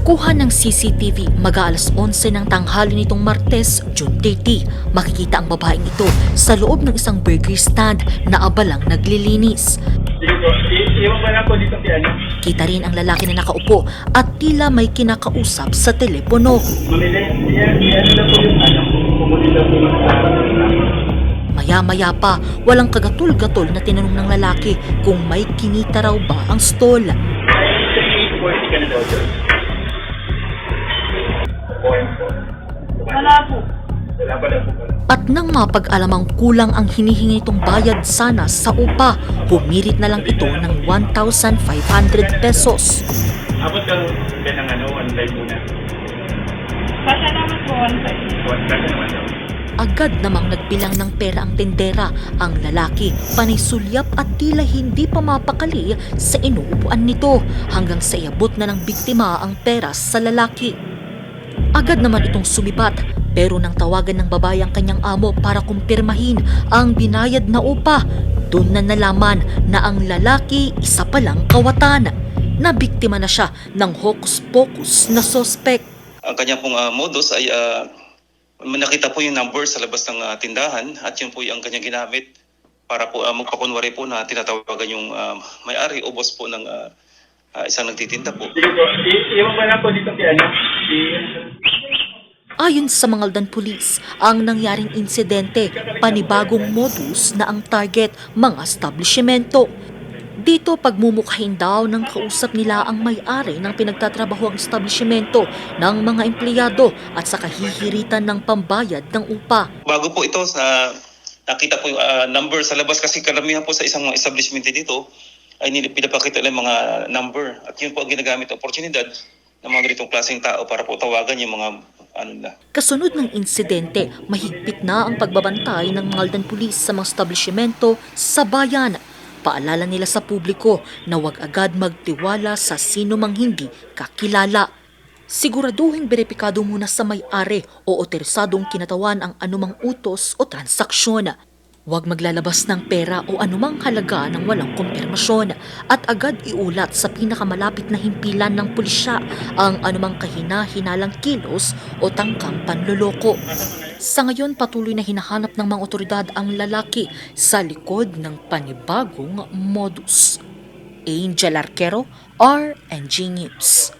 Kuha ng CCTV mag-aalas 11 ng tanghali nitong Martes, June 30. Makikita ang babaeng ito sa loob ng isang burger stand na abalang naglilinis. Iwan ba lang po dito kay ano? Kita rin ang lalaki na nakaupo at tila may kinakausap sa telepono. Mamili, ano na po yung ano? Pumuli na po sa Maya-maya pa, walang kagatul-gatol na tinanong ng lalaki kung may kinita raw ba ang stall. Ay, 340 ka na daw dyan. Wala po. Wala pa daw po pala. At nang mapag-alamang kulang ang hinihingi itong bayad sana sa upa, pumilit na lang ito ng 1,500 pesos. Abot daw ka ng ano, one life muna. Kasya naman po, one side. Kasi naman daw. Agad namang nagbilang ng pera ang tendera. Ang lalaki panisulyap at tila hindi pa mapakali sa inuupuan nito hanggang sa iabot na ng biktima ang pera sa lalaki. Agad naman itong sumibat pero nang tawagan ng babae ang kanyang amo para kumpirmahin ang binayad na upa, doon na nalaman na ang lalaki isa palang kawatan. Nabiktima na siya ng hokus-pokus na sospek. Ang kanya pong modus ay nakita po yung number sa labas ng tindahan at yun po yung kanya ginamit para po magpakunwari po na tinatawagan yung may-ari o boss po ng isang nagtitinda po. Sige po, iwan ba lang po dito kay ano? Ayon sa Mangaldan Police, ang nangyaring insidente, panibagong modus na ang target, mga establishmento. Dito pagmumukhain daw ng kausap nila ang may-ari ng pinagtatrabaho ang establishmento ng mga empleyado at sa kahihiritan ng pambayad ng upa. Bago po ito, nakita po yung number sa labas kasi karamihan po sa isang establishment dito ay pinapakita lang mga number at yun po ang ginagamit oportunidad ng mga ganitong klaseng tao para po tawagan yung mga Kasunod ng insidente, mahigpit na ang pagbabantay ng Mangaldan Police sa mga establishmento sa bayan. Paalala nila sa publiko na huwag agad magtiwala sa sino mang hindi kakilala. Siguraduhin beripikado muna sa may-ari o otorisadong kinatawan ang anumang utos o transaksyon. Huwag maglalabas ng pera o anumang halaga ng walang kumpirmasyon at agad iulat sa pinakamalapit na himpilan ng pulisya ang anumang kahina-hinalang kilos o tangkang panloloko. Sa ngayon, patuloy na hinahanap ng mga otoridad ang lalaki sa likod ng panibagong modus. Angel Arquero, RNG News.